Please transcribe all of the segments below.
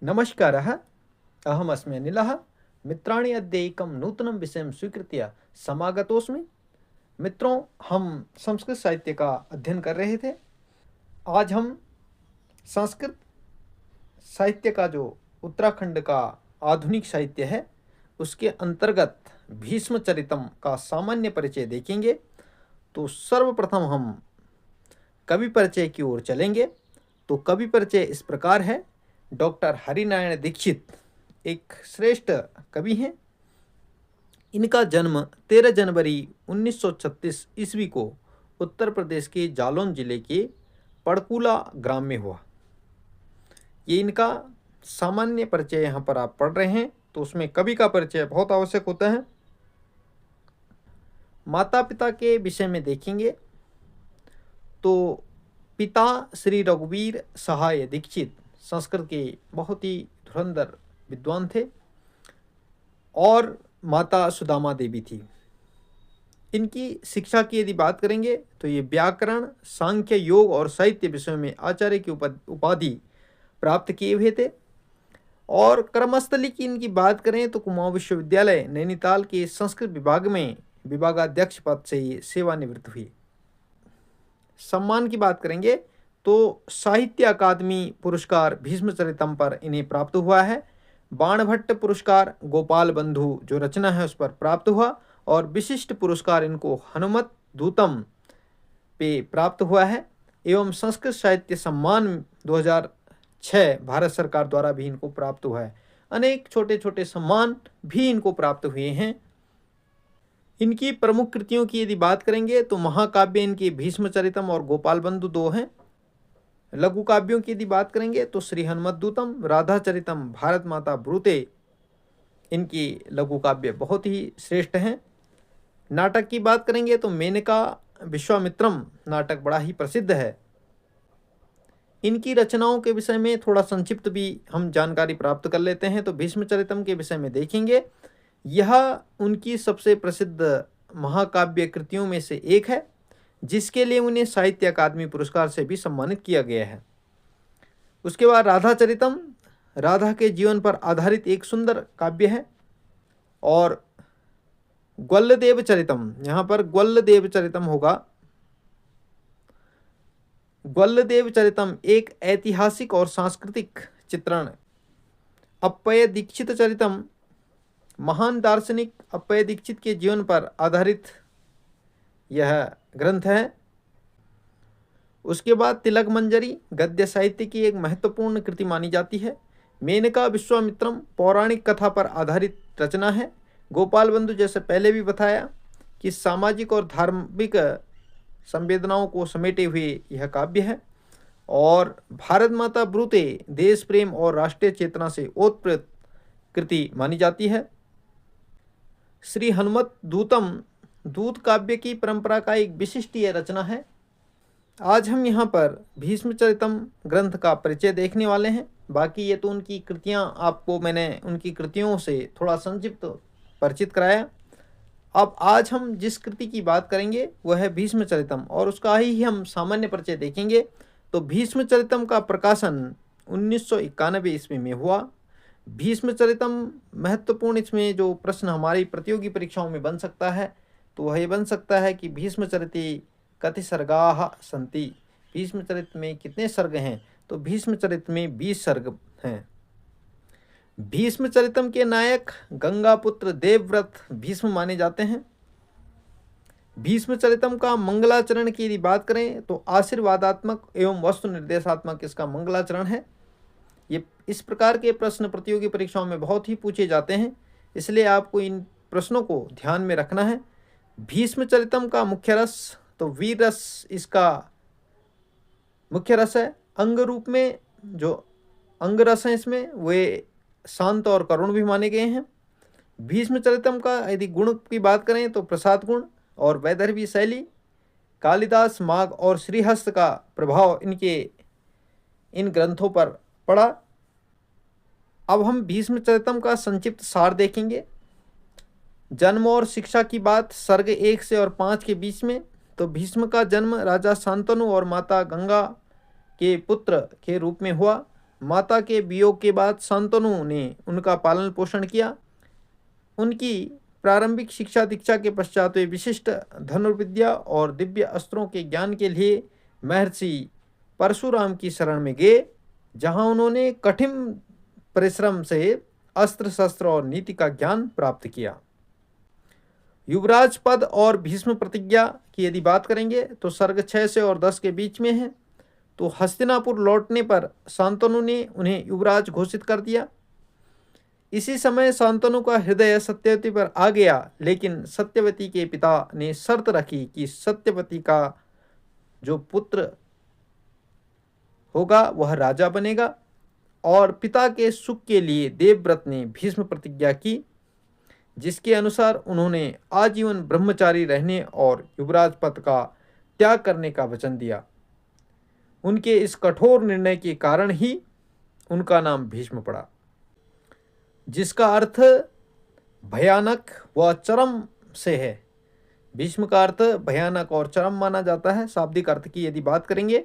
नमस्कारः। अहमस्मि अनिलः। मित्राणि अद्य एकं नूतनं विषयं स्वीकृत्य समागतोऽस्मि। मित्रों, हम संस्कृत साहित्य का अध्ययन कर रहे थे। आज हम संस्कृत साहित्य का जो उत्तराखंड का आधुनिक साहित्य है, उसके अंतर्गत भीष्मचरितम का सामान्य परिचय देखेंगे। तो सर्वप्रथम हम कवि परिचय की ओर चलेंगे। तो कवि परिचय इस प्रकार है। डॉक्टर हरिनारायण दीक्षित एक श्रेष्ठ कवि हैं। इनका जन्म 13 जनवरी 1936 ईस्वी को उत्तर प्रदेश के जालौन जिले के पड़कुला ग्राम में हुआ। ये इनका सामान्य परिचय यहाँ पर आप पढ़ रहे हैं, तो उसमें कवि का परिचय बहुत आवश्यक होता है। माता पिता के विषय में देखेंगे तो पिता श्री रघुवीर सहाय दीक्षित संस्कृत के बहुत ही धुरंधर विद्वान थे और माता सुदामा देवी थी। इनकी शिक्षा की यदि बात करेंगे तो ये व्याकरण, सांख्य, योग और साहित्य विषयों में आचार्य की उपाधि प्राप्त किए हुए थे। और कर्मस्थली की इनकी बात करें तो कुमाऊं विश्वविद्यालय नैनीताल के संस्कृत विभाग में विभागाध्यक्ष पद से ये सेवानिवृत्त हुई। सम्मान की बात करेंगे तो साहित्य अकादमी पुरस्कार भीष्मचरितम पर इन्हें प्राप्त हुआ है। बाणभट्ट पुरस्कार गोपाल बंधु जो रचना है उस पर प्राप्त हुआ और विशिष्ट पुरस्कार इनको हनुमत दूतम पे प्राप्त हुआ है। एवं संस्कृत साहित्य सम्मान 2006 भारत सरकार द्वारा भी इनको प्राप्त हुआ है। अनेक छोटे छोटे सम्मान भी इनको प्राप्त हुए हैं। इनकी प्रमुख कृतियों की यदि बात करेंगे तो महाकाव्य इनकी भीष्मचरितम और गोपाल बंधु दो हैं। लघु काव्यों की यदि बात करेंगे तो श्री हनुमत दूतम, राधा चरितम, भारत माता ब्रूते इनकी लघु काव्य बहुत ही श्रेष्ठ हैं। नाटक की बात करेंगे तो मेनका विश्वामित्रम नाटक बड़ा ही प्रसिद्ध है। इनकी रचनाओं के विषय में थोड़ा संक्षिप्त भी हम जानकारी प्राप्त कर लेते हैं। तो भीष्मचरितम के विषय में देखेंगे, यह उनकी सबसे प्रसिद्ध महाकाव्य कृतियों में से एक है, जिसके लिए उन्हें साहित्य अकादमी पुरस्कार से भी सम्मानित किया गया है। उसके बाद राधा चरितम राधा के जीवन पर आधारित एक सुंदर काव्य है। और ग्वल्लदेव चरितम, यहाँ पर ग्वल्लदेव चरितम होगा। ग्वल्लदेव चरितम एक ऐतिहासिक और सांस्कृतिक चित्रण। अप्पय दीक्षित चरितम महान दार्शनिक अप्पय दीक्षित के जीवन पर आधारित यह ग्रंथ है। उसके बाद तिलक मंजरी गद्य साहित्य की एक महत्वपूर्ण कृति मानी जाती है। मेनका विश्वामित्रम पौराणिक कथा पर आधारित रचना है। गोपाल बंधु जैसे पहले भी बताया कि सामाजिक और धार्मिक संवेदनाओं को समेटे हुए यह काव्य है। और भारत माता ब्रूते देश प्रेम और राष्ट्रीय चेतना से ओतप्रोत कृति मानी जाती है। श्री हनुमत दूतम दूत काव्य की परंपरा का एक विशिष्ट यह रचना है। आज हम यहाँ पर भीष्मचरितम ग्रंथ का परिचय देखने वाले हैं। बाकी ये तो उनकी कृतियाँ, आपको मैंने उनकी कृतियों से थोड़ा संक्षिप्त परिचित कराया। अब आज हम जिस कृति की बात करेंगे वह है भीष्मचरितम और उसका ही हम सामान्य परिचय देखेंगे। तो भीष्मचरितम का प्रकाशन 1991 ईस्वी में हुआ। भीष्मचरितम महत्वपूर्ण, इसमें जो प्रश्न हमारी प्रतियोगी परीक्षाओं में बन सकता है तो वह ये बन सकता है कि भीष्मचरिते कति सर्गाः सन्ति, भीष्मचरित में कितने सर्ग हैं। तो भीष्मचरित में 20 सर्ग हैं। भीष्मचरितम के नायक गंगापुत्र देवव्रत भीष्म माने जाते हैं। भीष्मचरितम का मंगलाचरण की यदि बात करें तो आशीर्वादात्मक एवं वस्तु निर्देशात्मक इसका मंगलाचरण है। ये इस प्रकार के प्रश्न प्रतियोगी परीक्षाओं में बहुत ही पूछे जाते हैं, इसलिए आपको इन प्रश्नों को ध्यान में रखना है। भीष्मचरितम का मुख्य रस तो वीर रस इसका मुख्य रस है। अंग रूप में जो अंग रस हैं इसमें वे शांत और करुण भी माने गए हैं। भीष्मचरितम का यदि गुण की बात करें तो प्रसाद गुण और वैदर्भी शैली, कालिदास, माघ और श्रीहस्त का प्रभाव इनके इन ग्रंथों पर पड़ा। अब हम भीष्मचरितम का संक्षिप्त सार देखेंगे। जन्म और शिक्षा की बात सर्ग 1 से और 5 के बीच में। तो भीष्म का जन्म राजा शांतनु और माता गंगा के पुत्र के रूप में हुआ। माता के वियोग के बाद शांतनु ने उनका पालन पोषण किया। उनकी प्रारंभिक शिक्षा दीक्षा के पश्चात वे विशिष्ट धनुर्विद्या और दिव्य अस्त्रों के ज्ञान के लिए महर्षि परशुराम की शरण में गए, जहां उन्होंने कठिन परिश्रम से अस्त्र शस्त्र और नीति का ज्ञान प्राप्त किया। युवराज पद और भीष्म प्रतिज्ञा की यदि बात करेंगे तो सर्ग 6 से और 10 के बीच में है। तो हस्तिनापुर लौटने पर शांतनु ने उन्हें युवराज घोषित कर दिया। इसी समय शांतनु का हृदय सत्यवती पर आ गया, लेकिन सत्यवती के पिता ने शर्त रखी कि सत्यवती का जो पुत्र होगा वह राजा बनेगा, और पिता के सुख के लिए देवव्रत ने भीष्म प्रतिज्ञा की, जिसके अनुसार उन्होंने आजीवन ब्रह्मचारी रहने और युवराज पद का त्याग करने का वचन दिया। उनके इस कठोर निर्णय के कारण ही उनका नाम भीष्म पड़ा, जिसका अर्थ भयानक व चरम से है। भीष्म का अर्थ भयानक और चरम माना जाता है। शाब्दिक अर्थ की यदि बात करेंगे,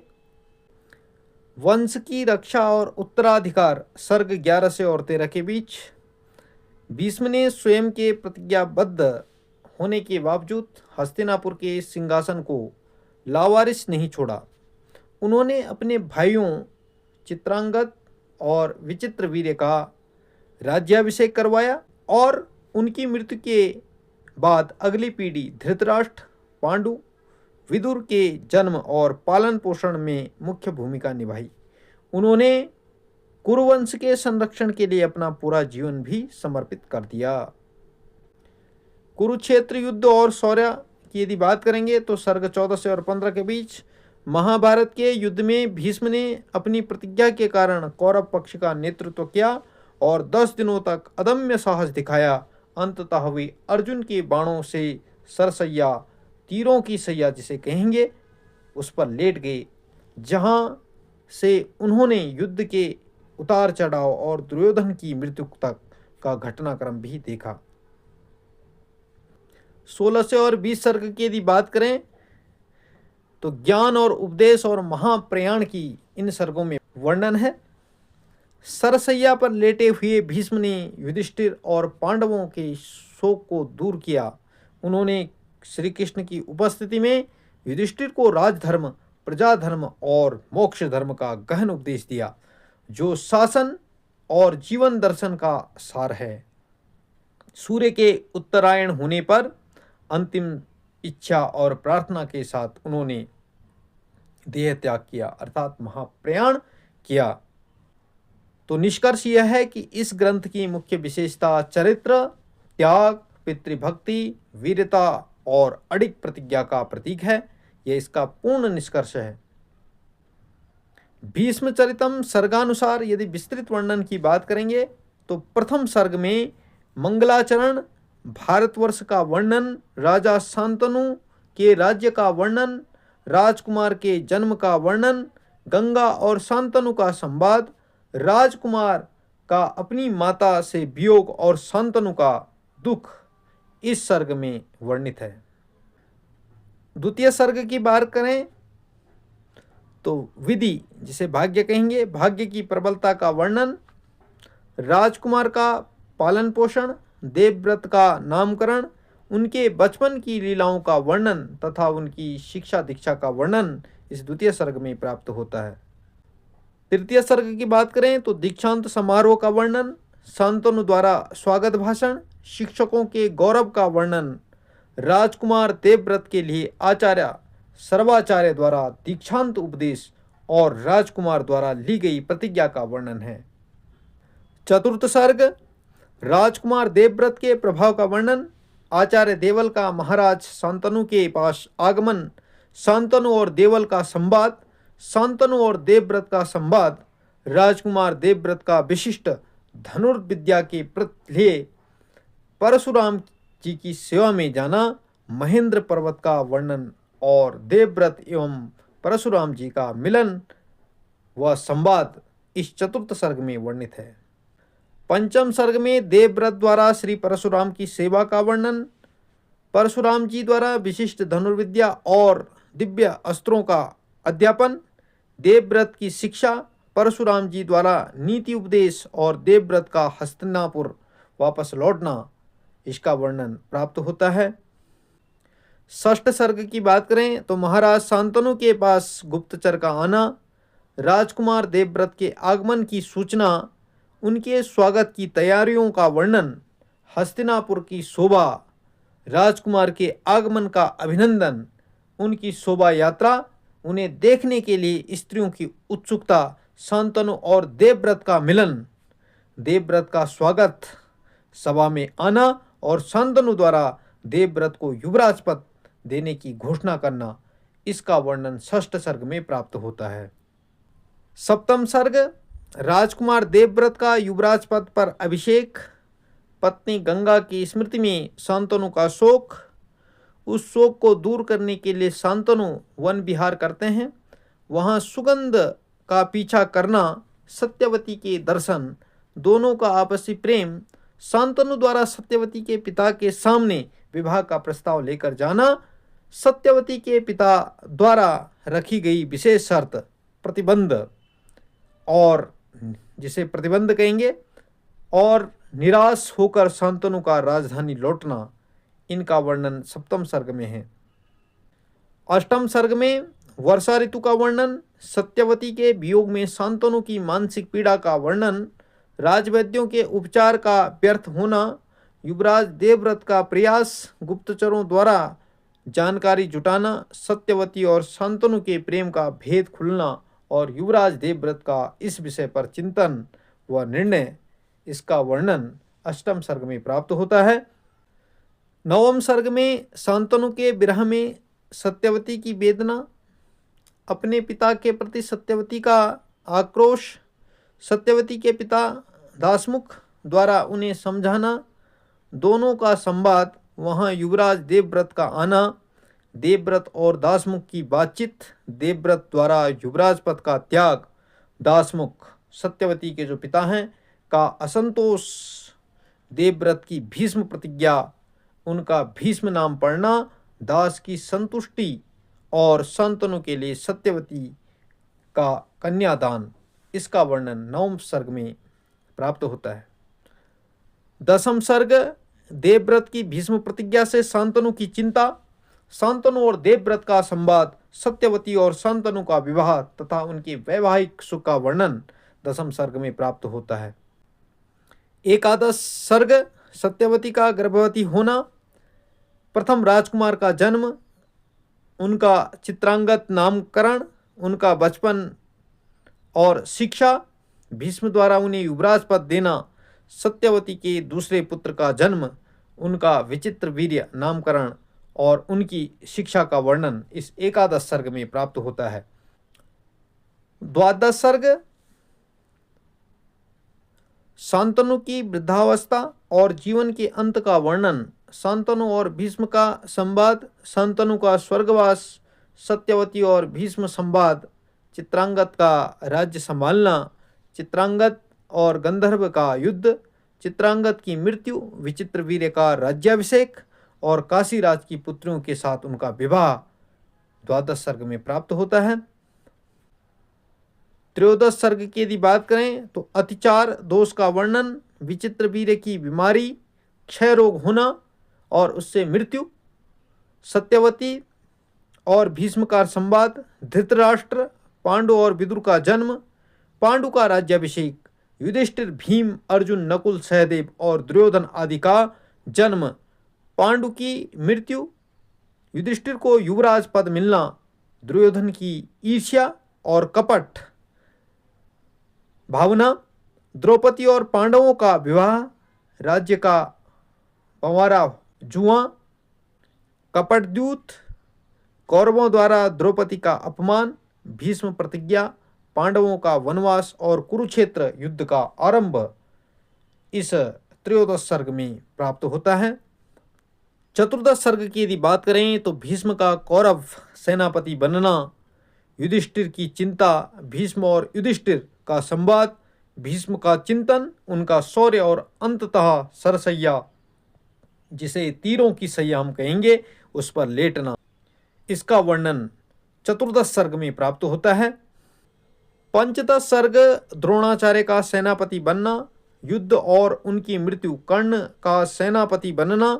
वंश की रक्षा और उत्तराधिकार सर्ग 11 से और 13 के बीच भीष्म ने स्वयं के प्रतिज्ञाबद्ध होने के बावजूद हस्तिनापुर के सिंहासन को लावारिस नहीं छोड़ा। उन्होंने अपने भाइयों चित्रांगद और विचित्रवीर्य का राज्याभिषेक करवाया, और उनकी मृत्यु के बाद अगली पीढ़ी धृतराष्ट्र, पांडु, विदुर के जन्म और पालन पोषण में मुख्य भूमिका निभाई। उन्होंने कुरुवंश के संरक्षण के लिए अपना पूरा जीवन भी समर्पित कर दिया। कुरुक्षेत्र युद्ध और शौर्य की यदि बात करेंगे तो सर्ग 14 से और 15 के बीच महाभारत के युद्ध में भीष्म ने अपनी प्रतिज्ञा के कारण कौरव पक्ष का नेतृत्व किया और 10 दिनों तक अदम्य साहस दिखाया। अंततः वे अर्जुन के बाणों से सरसैया, तीरों की सैया जिसे कहेंगे, उस पर लेट गए, जहां से उन्होंने युद्ध के उतार चढ़ाव और दुर्योधन की मृत्यु तक का घटनाक्रम भी देखा। 16 से और 20 सर्ग की यदि बात करें तो ज्ञान और उपदेश और महाप्रयाण की इन सर्गों में वर्णन है। सरसैया पर लेटे हुए भीष्म ने युधिष्ठिर और पांडवों के शोक को दूर किया। उन्होंने श्री कृष्ण की उपस्थिति में युधिष्ठिर को राजधर्म, प्रजाधर्म और मोक्ष धर्म का गहन उपदेश दिया, जो शासन और जीवन दर्शन का सार है। सूर्य के उत्तरायण होने पर अंतिम इच्छा और प्रार्थना के साथ उन्होंने देह त्याग किया, अर्थात महाप्रयाण किया। तो निष्कर्ष यह है कि इस ग्रंथ की मुख्य विशेषता चरित्र, त्याग, पितृभक्ति, वीरता और अडिग प्रतिज्ञा का प्रतीक है। यह इसका पूर्ण निष्कर्ष है। भीष्म चरितम सर्गानुसार यदि विस्तृत वर्णन की बात करेंगे तो प्रथम सर्ग में मंगलाचरण, भारतवर्ष का वर्णन, राजा शांतनु के राज्य का वर्णन, राजकुमार के जन्म का वर्णन, गंगा और शांतनु का संवाद, राजकुमार का अपनी माता से वियोग और शांतनु का दुख इस सर्ग में वर्णित है। द्वितीय सर्ग की बात करें तो विधि जिसे भाग्य कहेंगे, भाग्य की प्रबलता का वर्णन, राजकुमार का पालन पोषण, देवव्रत का नामकरण, उनके बचपन की लीलाओं का वर्णन तथा उनकी शिक्षा दीक्षा का वर्णन इस द्वितीय सर्ग में प्राप्त होता है। तृतीय सर्ग की बात करें तो दीक्षांत समारोह का वर्णन, शांतनु द्वारा स्वागत भाषण, शिक्षकों के गौरव का वर्णन, राजकुमार देवव्रत के लिए आचार्य सर्वाचार्य द्वारा दीक्षांत उपदेश और राजकुमार द्वारा ली गई प्रतिज्ञा का वर्णन है। चतुर्थ सर्ग राजकुमार देवव्रत के प्रभाव का वर्णन, आचार्य देवल का महाराज शांतनु के पास आगमन, शांतनु और देवल का संवाद, शांतनु और देवव्रत का संवाद, राजकुमार देवव्रत का विशिष्ट धनुर्विद्या के लिए परशुराम जी की सेवा में जाना, महेंद्र पर्वत का वर्णन और देवव्रत एवं परशुराम जी का मिलन व संवाद इस चतुर्थ सर्ग में वर्णित है। पंचम सर्ग में देवव्रत द्वारा श्री परशुराम की सेवा का वर्णन, परशुराम जी द्वारा विशिष्ट धनुर्विद्या और दिव्य अस्त्रों का अध्यापन, देवव्रत की शिक्षा, परशुराम जी द्वारा नीति उपदेश और देवव्रत का हस्तिनापुर वापस लौटना, इसका वर्णन प्राप्त होता है। षष्ठ सर्ग की बात करें तो महाराज शांतनु के पास गुप्तचर का आना, राजकुमार देवव्रत के आगमन की सूचना, उनके स्वागत की तैयारियों का वर्णन, हस्तिनापुर की शोभा, राजकुमार के आगमन का अभिनंदन, उनकी शोभा यात्रा, उन्हें देखने के लिए स्त्रियों की उत्सुकता, शांतनु और देवव्रत का मिलन, देवव्रत का स्वागत, सभा में आना और शांतनु द्वारा देवव्रत को युवराज पद देने की घोषणा करना, इसका वर्णन षष्ठ सर्ग में प्राप्त होता है। सप्तम सर्ग राजकुमार देवव्रत का युवराज पद पर अभिषेक, पत्नी गंगा की स्मृति में शांतनु का शोक, उस शोक को दूर करने के लिए शांतनु वन विहार करते हैं। वहाँ सुगंध का पीछा करना, सत्यवती के दर्शन, दोनों का आपसी प्रेम, शांतनु द्वारा सत्यवती के पिता के सामने विवाह का प्रस्ताव लेकर जाना, सत्यवती के पिता द्वारा रखी गई विशेष शर्त प्रतिबंध, और जिसे प्रतिबंध कहेंगे, और निराश होकर शांतनु का राजधानी लौटना, इनका वर्णन सप्तम सर्ग में है। अष्टम सर्ग में वर्षा ऋतु का वर्णन, सत्यवती के वियोग में शांतनु की मानसिक पीड़ा का वर्णन, राजवैद्यों के उपचार का व्यर्थ होना, युवराज देवव्रत का प्रयास, गुप्तचरों द्वारा जानकारी जुटाना, सत्यवती और शांतनु के प्रेम का भेद खुलना और युवराज देवव्रत का इस विषय पर चिंतन व निर्णय, इसका वर्णन अष्टम सर्ग में प्राप्त होता है। नवम सर्ग में शांतनु के विरह में सत्यवती की वेदना, अपने पिता के प्रति सत्यवती का आक्रोश, सत्यवती के पिता दासमुख द्वारा उन्हें समझाना, दोनों का संवाद, वहाँ युवराज देवव्रत का आना, देवव्रत और दासमुख की बातचीत, देवव्रत द्वारा युवराज पद का त्याग, दासमुख सत्यवती के जो पिता हैं का असंतोष, देवव्रत की भीष्म प्रतिज्ञा, उनका भीष्म नाम पढ़ना, दास की संतुष्टि और शांतनु के लिए सत्यवती का कन्यादान, इसका वर्णन नवम सर्ग में प्राप्त होता है। दसम सर्ग देवव्रत की भीष्म प्रतिज्ञा से शांतनु की चिंता, शांतनु और देवव्रत का संवाद, सत्यवती और शांतनु का विवाह तथा उनके वैवाहिक सुख का वर्णन दसम सर्ग में प्राप्त होता है। एकादश सर्ग सत्यवती का गर्भवती होना, प्रथम राजकुमार का जन्म, उनका चित्रांगत नामकरण, उनका बचपन और शिक्षा, भीष्म द्वारा उन्हें युवराज पद देना, सत्यवती के दूसरे पुत्र का जन्म, उनका विचित्र वीर्य नामकरण और उनकी शिक्षा का वर्णन इस एकादश सर्ग में प्राप्त होता है। द्वादश सर्ग शांतनु की वृद्धावस्था और जीवन के अंत का वर्णन, शांतनु और भीष्म का संवाद, शांतनु का स्वर्गवास, सत्यवती और भीष्म संवाद, चित्रांगत का राज्य संभालना, चित्रांगत और गंधर्व का युद्ध, चित्रांगत की मृत्यु, विचित्रवीर्य का राज्याभिषेक और काशीराज की पुत्रियों के साथ उनका विवाह द्वादश सर्ग में प्राप्त होता है। त्रयोदश सर्ग की यदि बात करें तो अतिचार दोष का वर्णन, विचित्रवीर्य की बीमारी, क्षय रोग होना और उससे मृत्यु, सत्यवती और भीष्म का संवाद, धृतराष्ट्र, पांडु और विदुर का जन्म, पांडु का राज्याभिषेक, युधिष्ठिर, भीम, अर्जुन, नकुल, सहदेव और दुर्योधन आदि का जन्म, पांडु की मृत्यु, युधिष्ठिर को युवराज पद मिलना, दुर्योधन की ईर्ष्या और कपट भावना, द्रौपदी और पांडवों का विवाह, राज्य का पंवारा जुआ, कपटद्यूत, कौरवों द्वारा द्रौपदी का अपमान, भीष्म प्रतिज्ञा, पांडवों का वनवास और कुरुक्षेत्र युद्ध का आरंभ इस त्रयोदश सर्ग में प्राप्त होता है। चतुर्दश सर्ग की यदि बात करें तो भीष्म का कौरव सेनापति बनना, युधिष्ठिर की चिंता, भीष्म और युधिष्ठिर का संवाद, भीष्म का चिंतन, उनका शौर्य और अंततः सरसैया, जिसे तीरों की सैया हम कहेंगे, उस पर लेटना, इसका वर्णन चतुर्दश सर्ग में प्राप्त होता है। पंचदश सर्ग द्रोणाचार्य का सेनापति बनना, युद्ध और उनकी मृत्यु, कर्ण का सेनापति बनना,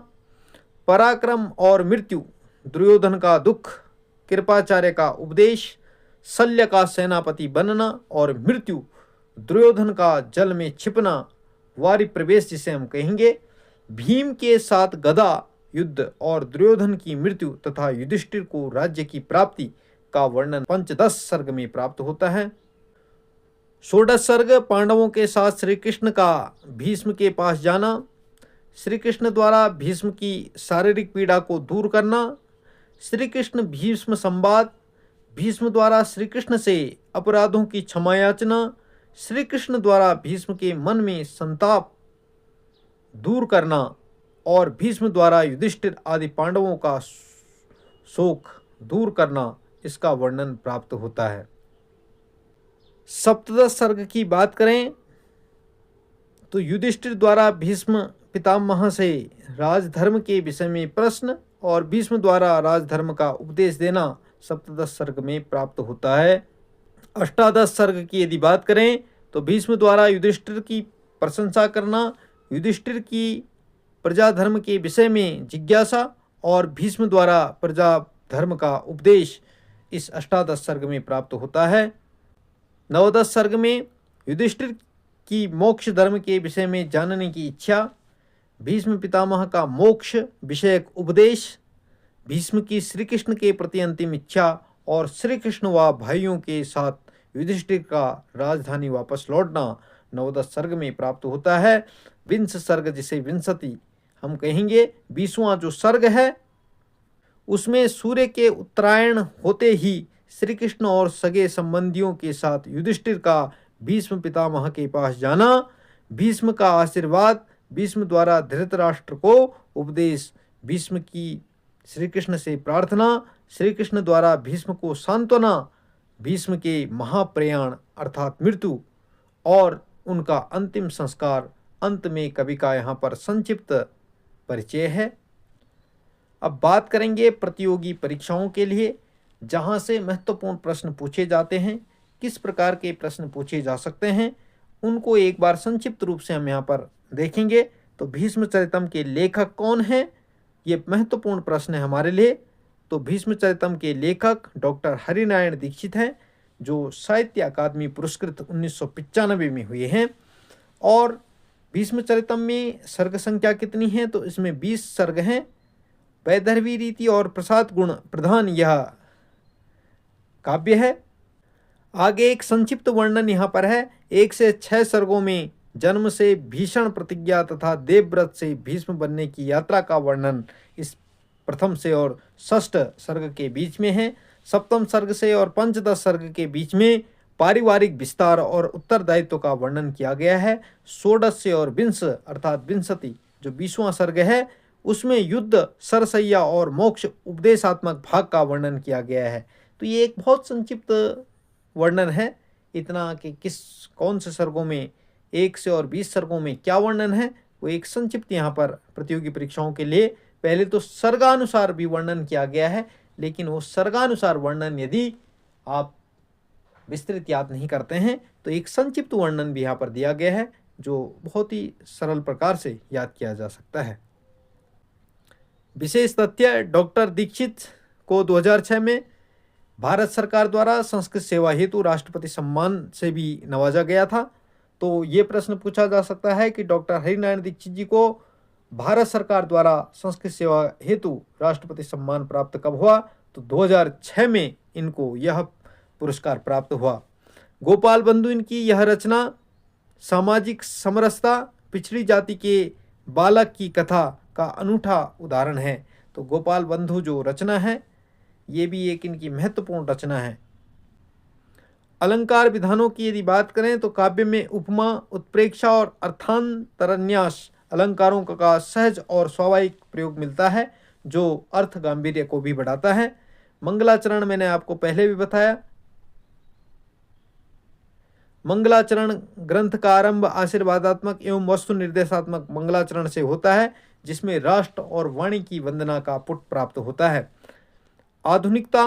पराक्रम और मृत्यु, दुर्योधन का दुख, कृपाचार्य का उपदेश, शल्य का सेनापति बनना और मृत्यु, दुर्योधन का जल में छिपना, वारी प्रवेश जिसे हम कहेंगे, भीम के साथ गदा युद्ध और दुर्योधन की मृत्यु तथा युधिष्ठिर को राज्य की प्राप्ति का वर्णन पंचदश सर्ग में प्राप्त होता है। षोडश सर्ग पांडवों के साथ श्री कृष्ण का भीष्म के पास जाना, श्री कृष्ण द्वारा भीष्म की शारीरिक पीड़ा को दूर करना, श्री कृष्ण भीष्म संवाद, भीष्म द्वारा श्री कृष्ण से अपराधों की क्षमा याचना, श्री कृष्ण द्वारा भीष्म के मन में संताप दूर करना और भीष्म द्वारा युधिष्ठिर आदि पांडवों का शोक दूर करना, इसका वर्णन प्राप्त होता है। सप्तदश सर्ग की बात करें तो युधिष्ठिर द्वारा भीष्म पितामह से राजधर्म के विषय में प्रश्न और भीष्म द्वारा राजधर्म का उपदेश देना सप्तदश सर्ग में प्राप्त होता है। अष्टादश सर्ग की यदि बात करें तो भीष्म द्वारा युधिष्ठिर की प्रशंसा करना, युधिष्ठिर की प्रजा धर्म के विषय में जिज्ञासा और भीष्म द्वारा प्रजा धर्म का उपदेश इस अष्टादश सर्ग में प्राप्त होता है। नवदश सर्ग में युधिष्ठिर की मोक्ष धर्म के विषय में जानने की इच्छा, भीष्म पितामह का मोक्ष विषयक उपदेश, भीष्म की श्री कृष्ण के प्रति अंतिम इच्छा और श्री कृष्ण व भाइयों के साथ युधिष्ठिर का राजधानी वापस लौटना नवदश सर्ग में प्राप्त होता है। विंश सर्ग जिसे विंशति हम कहेंगे, 20वां जो सर्ग है उसमें सूर्य के उत्तरायण होते ही श्री कृष्ण और सगे संबंधियों के साथ युधिष्ठिर का भीष्म पितामह के पास जाना, भीष्म का आशीर्वाद, भीष्म द्वारा धृतराष्ट्र को उपदेश, भीष्म की श्री कृष्ण से प्रार्थना, श्री कृष्ण द्वारा भीष्म को सांत्वना, भीष्म के महाप्रयाण अर्थात मृत्यु और उनका अंतिम संस्कार, अंत में कवि का यहाँ पर संक्षिप्त परिचय है। अब बात करेंगे प्रतियोगी परीक्षाओं के लिए जहाँ से महत्वपूर्ण प्रश्न पूछे जाते हैं, किस प्रकार के प्रश्न पूछे जा सकते हैं, उनको एक बार संक्षिप्त रूप से हम यहाँ पर देखेंगे। तो भीष्मचरितम के लेखक कौन हैं, ये महत्वपूर्ण प्रश्न है हमारे लिए। तो भीष्मचरितम के लेखक डॉक्टर हरिनारायण दीक्षित हैं, जो साहित्य अकादमी पुरस्कृत 1995 में हुए हैं। और भीष्मचरितम में सर्ग संख्या कितनी है, तो इसमें 20 सर्ग हैं। वैदर्भी रीति और प्रसाद गुण प्रधान यह काव्य है। आगे एक संक्षिप्त वर्णन यहाँ पर है। 1 से 6 सर्गों में जन्म से भीषण प्रतिज्ञा तथा देवव्रत से भीष्म बनने की यात्रा का वर्णन इस प्रथम से और षष्ठ सर्ग के बीच में है। सप्तम सर्ग से और पंचदश सर्ग के बीच में पारिवारिक विस्तार और उत्तरदायित्व का वर्णन किया गया है। षोडश से और विंश अर्थात विंशति जो 20वां सर्ग है उसमें युद्ध, सरसैया और मोक्ष उपदेशात्मक भाग का वर्णन किया गया है। तो ये एक बहुत संक्षिप्त वर्णन है, इतना कि किस कौन से सर्गों में 1 से और 20 सर्गों में क्या वर्णन है वो एक संक्षिप्त यहाँ पर प्रतियोगी परीक्षाओं के लिए पहले तो सर्गानुसार भी वर्णन किया गया है, लेकिन वो सर्गानुसार वर्णन यदि आप विस्तृत याद नहीं करते हैं तो एक संक्षिप्त वर्णन भी यहाँ पर दिया गया है जो बहुत ही सरल प्रकार से याद किया जा सकता है। विशेष तथ्य, डॉक्टर दीक्षित को 2006 में भारत सरकार द्वारा संस्कृत सेवा हेतु राष्ट्रपति सम्मान से भी नवाजा गया था। तो ये प्रश्न पूछा जा सकता है कि डॉक्टर हरिनारायण दीक्षित जी को भारत सरकार द्वारा संस्कृत सेवा हेतु राष्ट्रपति सम्मान प्राप्त कब हुआ, तो 2006 में इनको यह पुरस्कार प्राप्त हुआ। गोपाल बंधु इनकी यह रचना सामाजिक समरसता, पिछड़ी जाति के बालक की कथा का अनूठा उदाहरण है। तो गोपाल बंधु जो रचना है ये भी एक इनकी महत्वपूर्ण रचना है। अलंकार विधानों की यदि बात करें तो काव्य में उपमा, उत्प्रेक्षा और अर्थांतरन्यास अलंकारों का सहज और स्वाभाविक प्रयोग मिलता है जो अर्थ गांभीर्य को भी बढ़ाता है। मंगलाचरण मैंने आपको पहले भी बताया। मंगलाचरण ग्रंथ का आरंभ आशीर्वादात्मक एवं वस्तु निर्देशात्मक मंगलाचरण से होता है जिसमें राष्ट्र और वाणी की वंदना का पुट प्राप्त होता है। आधुनिकता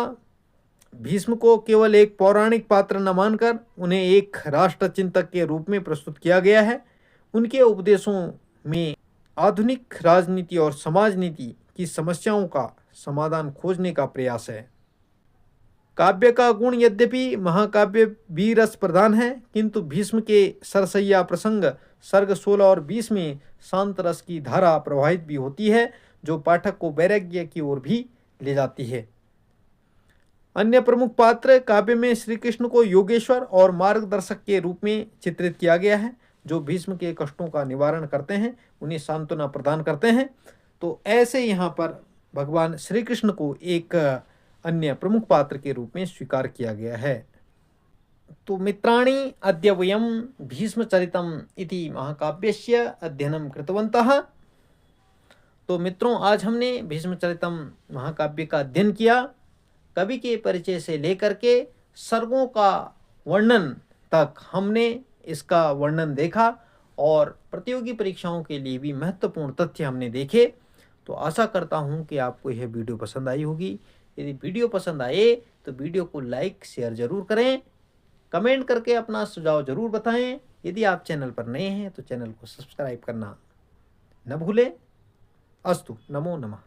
भीष्म को केवल एक पौराणिक पात्र न मानकर उन्हें एक राष्ट्रचिंतक के रूप में प्रस्तुत किया गया है। उनके उपदेशों में आधुनिक राजनीति और समाज नीति की समस्याओं का समाधान खोजने का प्रयास है। काव्य का गुण यद्यपि महाकाव्य वीरस प्रधान है, किंतु भीष्म के सरसैया प्रसंग सर्ग 16 और 20 में शांत रस की धारा प्रवाहित भी होती है, जो पाठक को वैराग्य की ओर भी ले जाती है। अन्य प्रमुख पात्र काव्य में श्री कृष्ण को योगेश्वर और मार्गदर्शक के रूप में चित्रित किया गया है, जो भीष्म के कष्टों का निवारण करते हैं, उन्हें सांत्वना प्रदान करते हैं। तो ऐसे यहाँ पर भगवान श्री कृष्ण को एक अन्य प्रमुख पात्र के रूप में स्वीकार किया गया है। तो मित्राणि अद्य वयं भीष्मचरितम् इति महाकाव्यस्य अध्ययनं कृतवन्तः। तो मित्रों, आज हमने भीष्मचरितम् महाकाव्य का अध्ययन किया। कवि के परिचय से लेकर के सर्गों का वर्णन तक हमने इसका वर्णन देखा और प्रतियोगी परीक्षाओं के लिए भी महत्वपूर्ण तथ्य हमने देखे। तो आशा करता हूं कि आपको यह वीडियो पसंद आई होगी। यदि वीडियो पसंद आए तो वीडियो को लाइक शेयर जरूर करें, कमेंट करके अपना सुझाव जरूर बताएं। यदि आप चैनल पर नए हैं तो चैनल को सब्सक्राइब करना न भूलें। अस्तु, नमो नमः।